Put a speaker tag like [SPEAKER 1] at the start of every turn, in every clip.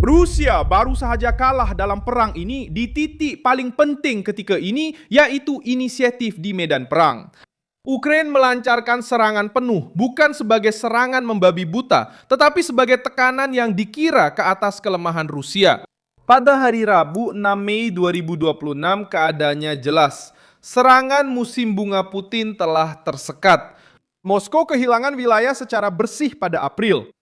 [SPEAKER 1] Rusia baru sahaja kalah dalam perang ini di titik paling penting ketika ini, yaitu inisiatif di medan perang. Ukraina melancarkan serangan penuh, bukan sebagai serangan membabi buta, tetapi sebagai tekanan yang dikira ke atas kelemahan Rusia. Pada hari Rabu 6 Mei 2026 keadaannya jelas. Serangan musim bunga Putin telah tersekat. Moskow kehilangan wilayah secara bersih pada April.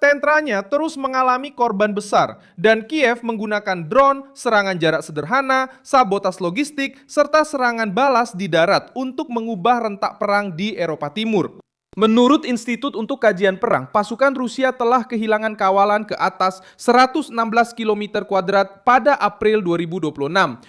[SPEAKER 1] Tentranya terus mengalami korban besar dan Kiev menggunakan drone, serangan jarak sederhana, sabotas logistik, serta serangan balas di darat untuk mengubah rentak perang di Eropa Timur. Menurut Institut untuk Kajian Perang, pasukan Rusia telah kehilangan kawalan ke atas 116 km kuadrat pada April 2026,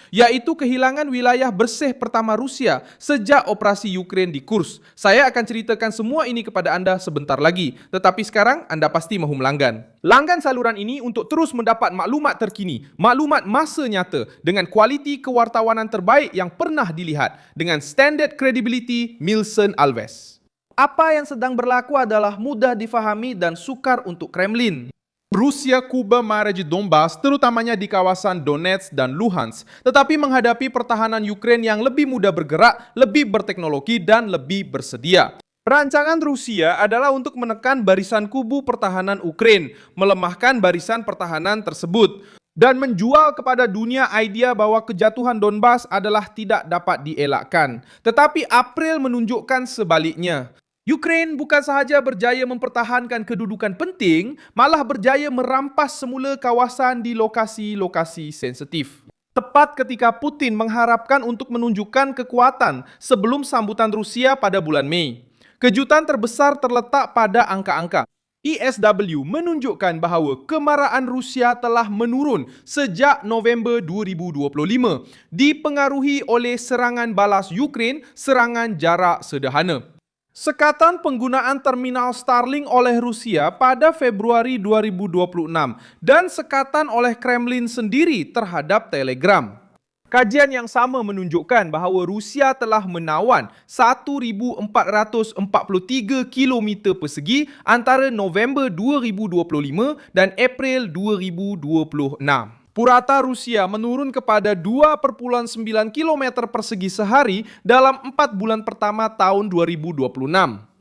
[SPEAKER 1] yaitu kehilangan wilayah bersih pertama Rusia sejak operasi Ukraina di Kursk. Saya akan ceritakan semua ini kepada Anda sebentar lagi, tetapi sekarang Anda pasti mahu melanggan. Langgan saluran ini untuk terus mendapat maklumat terkini, maklumat masa nyata dengan kualiti kewartawanan terbaik yang pernah dilihat dengan standard credibility Milson Alves. Apa yang sedang berlaku adalah mudah difahami dan sukar untuk Kremlin. Rusia kuba marah di Donbas, terutamanya di kawasan Donetsk dan Luhansk, tetapi menghadapi pertahanan Ukraina yang lebih mudah bergerak, lebih berteknologi, dan lebih bersedia. Rancangan Rusia adalah untuk menekan barisan kubu pertahanan Ukraina, melemahkan barisan pertahanan tersebut, dan menjual kepada dunia idea bahwa kejatuhan Donbas adalah tidak dapat dielakkan. Tetapi April menunjukkan sebaliknya. Ukraina bukan sahaja berjaya mempertahankan kedudukan penting, malah berjaya merampas semula kawasan di lokasi-lokasi sensitif. Tepat ketika Putin mengharapkan untuk menunjukkan kekuatan sebelum sambutan Rusia pada bulan Mei. Kejutan terbesar terletak pada angka-angka. ISW menunjukkan bahawa kemarahan Rusia telah menurun sejak November 2025, dipengaruhi oleh serangan balas Ukraina, serangan jarak sederhana. Sekatan penggunaan terminal Starlink oleh Rusia pada Februari 2026 dan sekatan oleh Kremlin sendiri terhadap Telegram. Kajian yang sama menunjukkan bahawa Rusia telah menawan 1,443 km persegi antara November 2025 dan April 2026. Purata Rusia menurun kepada 2,9 km persegi sehari dalam 4 bulan pertama tahun 2026.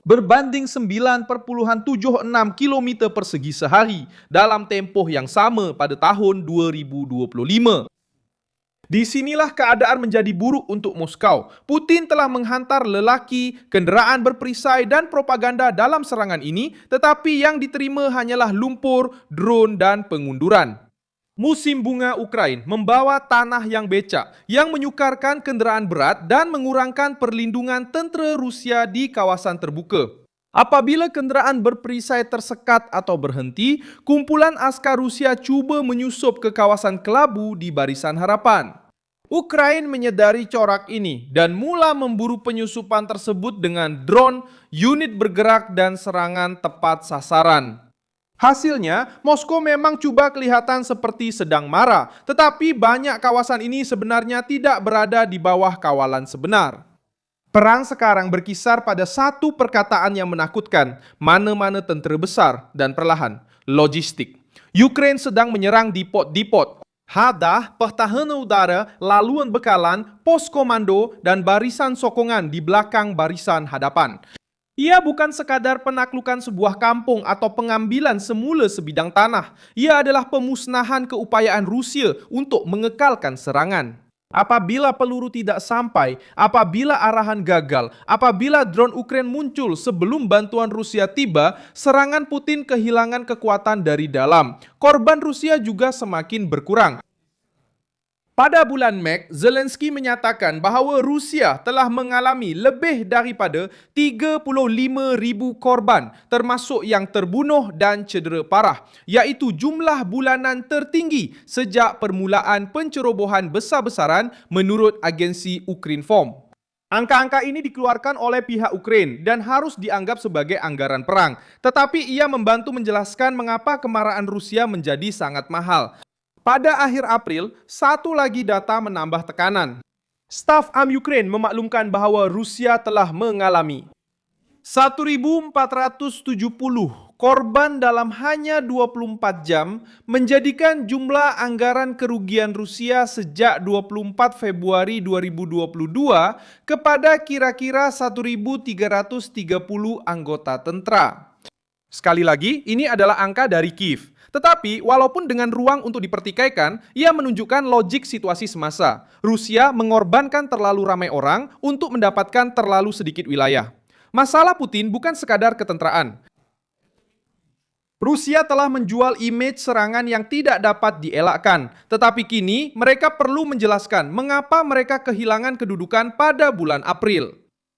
[SPEAKER 1] Berbanding 9,76 km persegi sehari dalam tempoh yang sama pada tahun 2025. Disinilah keadaan menjadi buruk untuk Moskow. Putin telah menghantar lelaki, kenderaan berperisai dan propaganda dalam serangan ini, tetapi yang diterima hanyalah lumpur, drone dan pengunduran. Musim bunga Ukraina membawa tanah yang becak, yang menyukarkan kenderaan berat dan mengurangkan perlindungan tentera Rusia di kawasan terbuka. Apabila kenderaan berperisai tersekat atau berhenti, kumpulan askar Rusia cuba menyusup ke kawasan kelabu di Barisan Harapan. Ukraina menyedari corak ini dan mula memburu penyusupan tersebut dengan drone, unit bergerak dan serangan tepat sasaran. Hasilnya, Moskow memang cuba kelihatan seperti sedang marah, tetapi banyak kawasan ini sebenarnya tidak berada di bawah kawalan sebenar. Perang sekarang berkisar pada satu perkataan yang menakutkan, mana-mana tentera besar dan perlahan, logistik. Ukraina sedang menyerang depot-depot, hadah, pertahanan udara, laluan bekalan, pos komando, dan barisan sokongan di belakang barisan hadapan. Ia bukan sekadar penaklukan sebuah kampung atau pengambilan semula sebidang tanah. Ia adalah pemusnahan keupayaan Rusia untuk mengekalkan serangan. Apabila peluru tidak sampai, apabila arahan gagal, apabila drone Ukraina muncul sebelum bantuan Rusia tiba, serangan Putin kehilangan kekuatan dari dalam. Korban Rusia juga semakin berkurang. Pada bulan Mei, Zelensky menyatakan bahawa Rusia telah mengalami lebih daripada 35,000 korban, termasuk yang terbunuh dan cedera parah, iaitu jumlah bulanan tertinggi sejak permulaan pencerobohan besar-besaran menurut agensi Ukrinform. Angka-angka ini dikeluarkan oleh pihak Ukraina dan harus dianggap sebagai anggaran perang, tetapi ia membantu menjelaskan mengapa kemarahan Rusia menjadi sangat mahal. Pada akhir April, satu lagi data menambah tekanan. Staf Am Ukraina memaklumkan bahawa Rusia telah mengalami 1,470 korban dalam hanya 24 jam menjadikan jumlah anggaran kerugian Rusia sejak 24 Februari 2022 kepada kira-kira 1.330 anggota tentara. Sekali lagi, ini adalah angka dari Kiev. Tetapi, walaupun dengan ruang untuk dipertikaikan, ia menunjukkan logik situasi semasa. Rusia mengorbankan terlalu ramai orang untuk mendapatkan terlalu sedikit wilayah. Masalah Putin bukan sekadar ketenteraan. Rusia telah menjual image serangan yang tidak dapat dielakkan. Tetapi kini, mereka perlu menjelaskan mengapa mereka kehilangan kedudukan pada bulan April.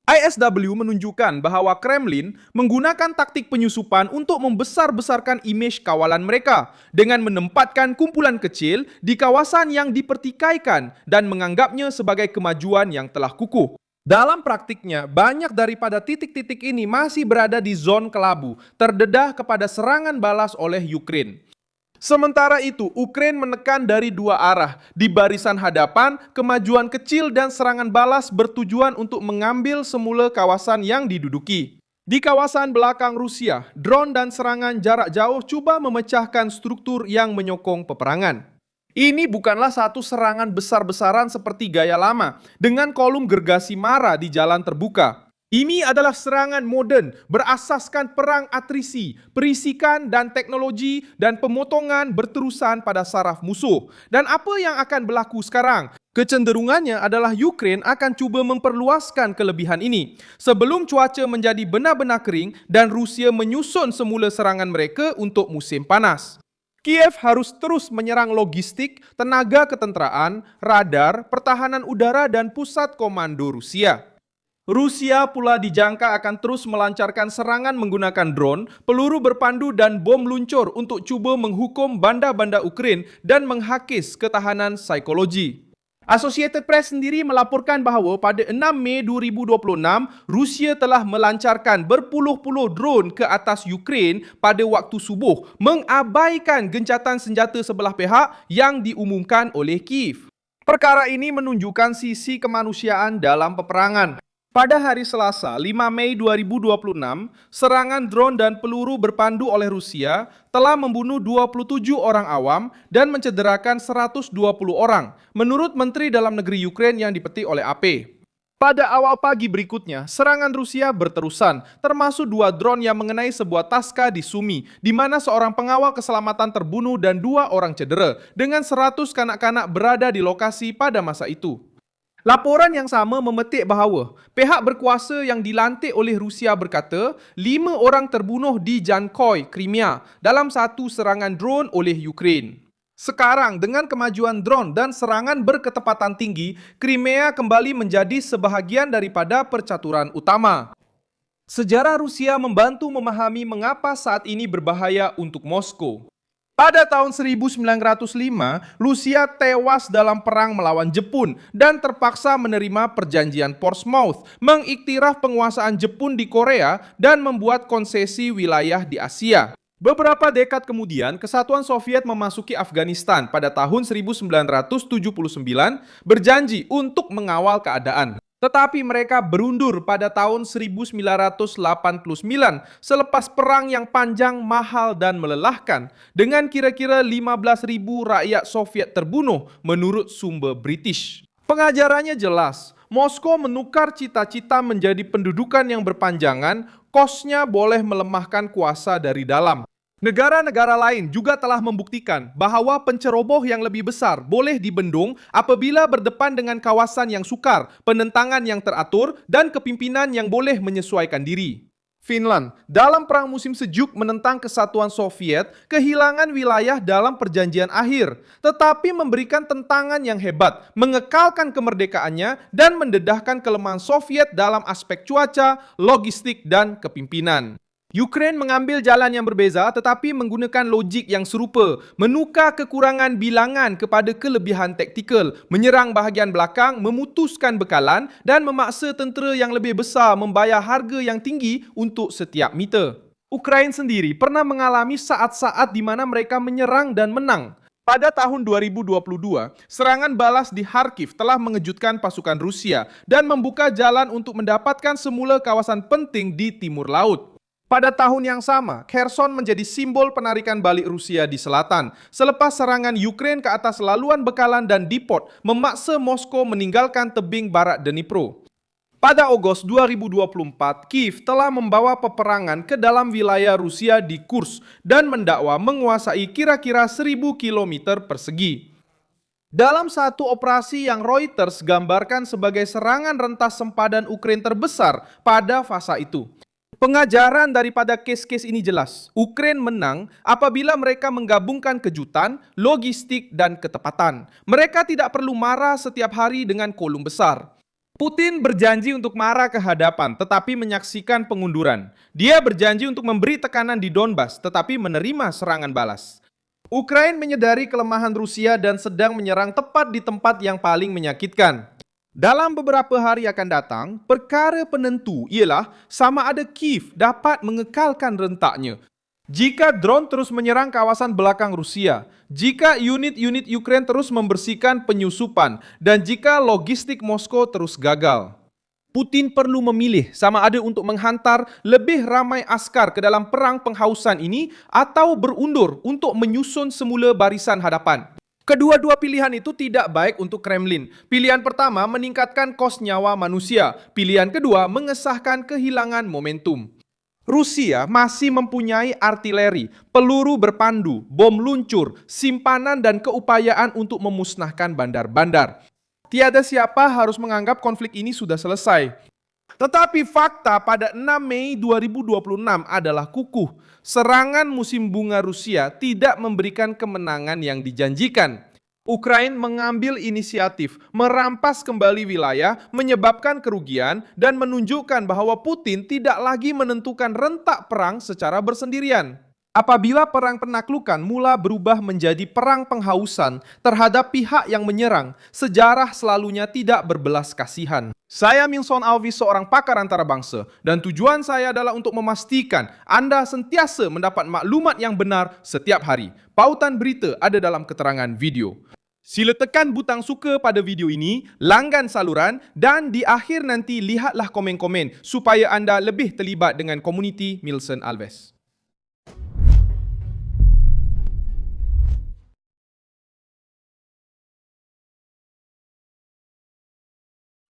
[SPEAKER 1] ISW menunjukkan bahwa Kremlin menggunakan taktik penyusupan untuk membesar-besarkan imej kawalan mereka dengan menempatkan kumpulan kecil di kawasan yang dipertikaikan dan menganggapnya sebagai kemajuan yang telah kukuh. Dalam praktiknya, banyak daripada titik-titik ini masih berada di zon kelabu, terdedah kepada serangan balas oleh Ukraina. Sementara itu, Ukraina menekan dari dua arah. Di barisan hadapan, kemajuan kecil dan serangan balas bertujuan untuk mengambil semula kawasan yang diduduki. Di kawasan belakang Rusia, drone dan serangan jarak jauh cuba memecahkan struktur yang menyokong peperangan. Ini bukanlah satu serangan besar-besaran seperti gaya lama, dengan kolom gergasi Mara di jalan terbuka. Ini adalah serangan moden berasaskan perang atrisi, perisikan dan teknologi dan pemotongan berterusan pada saraf musuh. Dan apa yang akan berlaku sekarang? Kecenderungannya adalah Ukraina akan cuba memperluaskan kelebihan ini sebelum cuaca menjadi benar-benar kering dan Rusia menyusun semula serangan mereka untuk musim panas. Kiev harus terus menyerang logistik, tenaga ketenteraan, radar, pertahanan udara dan pusat komando Rusia. Rusia pula dijangka akan terus melancarkan serangan menggunakan drone, peluru berpandu dan bom luncur untuk cuba menghukum bandar-bandar Ukraina dan menghakis ketahanan psikologi. Associated Press sendiri melaporkan bahawa pada 6 Mei 2026, Rusia telah melancarkan berpuluh-puluh drone ke atas Ukraina pada waktu subuh, mengabaikan gencatan senjata sebelah pihak yang diumumkan oleh Kiev. Perkara ini menunjukkan sisi kemanusiaan dalam peperangan. Pada hari Selasa, 5 Mei 2026, serangan drone dan peluru berpandu oleh Rusia telah membunuh 27 orang awam dan mencederakan 120 orang, menurut Menteri Dalam Negeri Ukraina yang dipetik oleh AP. Pada awal pagi berikutnya, serangan Rusia berterusan, termasuk 2 drone yang mengenai sebuah taska di Sumy, di mana seorang pengawal keselamatan terbunuh dan 2 orang cedera, dengan 100 kanak-kanak berada di lokasi pada masa itu. Laporan yang sama memetik bahawa pihak berkuasa yang dilantik oleh Rusia berkata 5 orang terbunuh di Jankoy, Crimea dalam satu serangan drone oleh Ukraina. Sekarang dengan kemajuan drone dan serangan berketepatan tinggi, Crimea kembali menjadi sebahagian daripada percaturan utama. Sejarah Rusia membantu memahami mengapa saat ini berbahaya untuk Moskow. Pada tahun 1905, Rusia tewas dalam perang melawan Jepun dan terpaksa menerima perjanjian Portsmouth, mengiktiraf penguasaan Jepun di Korea dan membuat konsesi wilayah di Asia. Beberapa dekad kemudian, Kesatuan Soviet memasuki Afghanistan pada tahun 1979 berjanji untuk mengawal keadaan. Tetapi mereka berundur pada tahun 1989 selepas perang yang panjang, mahal dan melelahkan dengan kira-kira 15.000 rakyat Soviet terbunuh menurut sumber British. Pengajarannya jelas, Moskow menukar cita-cita menjadi pendudukan yang berpanjangan, kosnya boleh melemahkan kuasa dari dalam. Negara-negara lain juga telah membuktikan bahawa penceroboh yang lebih besar boleh dibendung apabila berdepan dengan kawasan yang sukar, penentangan yang teratur, dan kepimpinan yang boleh menyesuaikan diri. Finland, dalam Perang Musim Sejuk menentang Kesatuan Soviet, kehilangan wilayah dalam perjanjian akhir, tetapi memberikan tentangan yang hebat, mengekalkan kemerdekaannya, dan mendedahkan kelemahan Soviet dalam aspek cuaca, logistik, dan kepimpinan. Ukraina mengambil jalan yang berbeza tetapi menggunakan logik yang serupa, menukar kekurangan bilangan kepada kelebihan taktikal, menyerang bahagian belakang, memutuskan bekalan dan memaksa tentera yang lebih besar membayar harga yang tinggi untuk setiap meter. Ukraina sendiri pernah mengalami saat-saat di mana mereka menyerang dan menang. Pada tahun 2022, serangan balas di Kharkiv telah mengejutkan pasukan Rusia dan membuka jalan untuk mendapatkan semula kawasan penting di timur laut. Pada tahun yang sama, Kherson menjadi simbol penarikan balik Rusia di selatan selepas serangan Ukraina ke atas laluan bekalan dan depot memaksa Moskow meninggalkan tebing barat Dnipro. Pada Agustus 2024, Kiev telah membawa peperangan ke dalam wilayah Rusia di Kursk dan mendakwa menguasai kira-kira 1.000 km persegi. Dalam satu operasi yang Reuters gambarkan sebagai serangan rentas sempadan Ukraina terbesar pada fasa itu. Pengajaran daripada kes-kes ini jelas, Ukraina menang apabila mereka menggabungkan kejutan, logistik, dan ketepatan. Mereka tidak perlu marah setiap hari dengan kolom besar. Putin berjanji untuk marah ke hadapan, tetapi menyaksikan pengunduran. Dia berjanji untuk memberi tekanan di Donbas, tetapi menerima serangan balas. Ukraina menyadari kelemahan Rusia dan sedang menyerang tepat di tempat yang paling menyakitkan. Dalam beberapa hari akan datang, perkara penentu ialah sama ada Kiev dapat mengekalkan rentaknya. Jika drone terus menyerang kawasan belakang Rusia, jika unit-unit Ukraina terus membersihkan penyusupan, dan jika logistik Moskow terus gagal. Putin perlu memilih sama ada untuk menghantar lebih ramai askar ke dalam perang penghausan ini atau berundur untuk menyusun semula barisan hadapan. Kedua-dua pilihan itu tidak baik untuk Kremlin. Pilihan pertama meningkatkan kos nyawa manusia. Pilihan kedua mengesahkan kehilangan momentum. Rusia masih mempunyai artileri, peluru berpandu, bom luncur, simpanan dan keupayaan untuk memusnahkan bandar-bandar. Tiada siapa harus menganggap konflik ini sudah selesai. Tetapi fakta pada 6 Mei 2026 adalah kukuh. Serangan musim bunga Rusia tidak memberikan kemenangan yang dijanjikan. Ukraina mengambil inisiatif merampas kembali wilayah, menyebabkan kerugian, dan menunjukkan bahwa Putin tidak lagi menentukan rentak perang secara bersendirian. Apabila perang penaklukan mula berubah menjadi perang penghausan terhadap pihak yang menyerang, sejarah selalunya tidak berbelas kasihan. Saya Milson Alvis, seorang pakar antarabangsa, dan tujuan saya adalah untuk memastikan Anda sentiasa mendapat maklumat yang benar setiap hari. Pautan berita ada dalam keterangan video. Sila tekan butang suka pada video ini, langgan saluran, dan di akhir nanti lihatlah komen-komen supaya anda lebih terlibat dengan komuniti Milson Alves.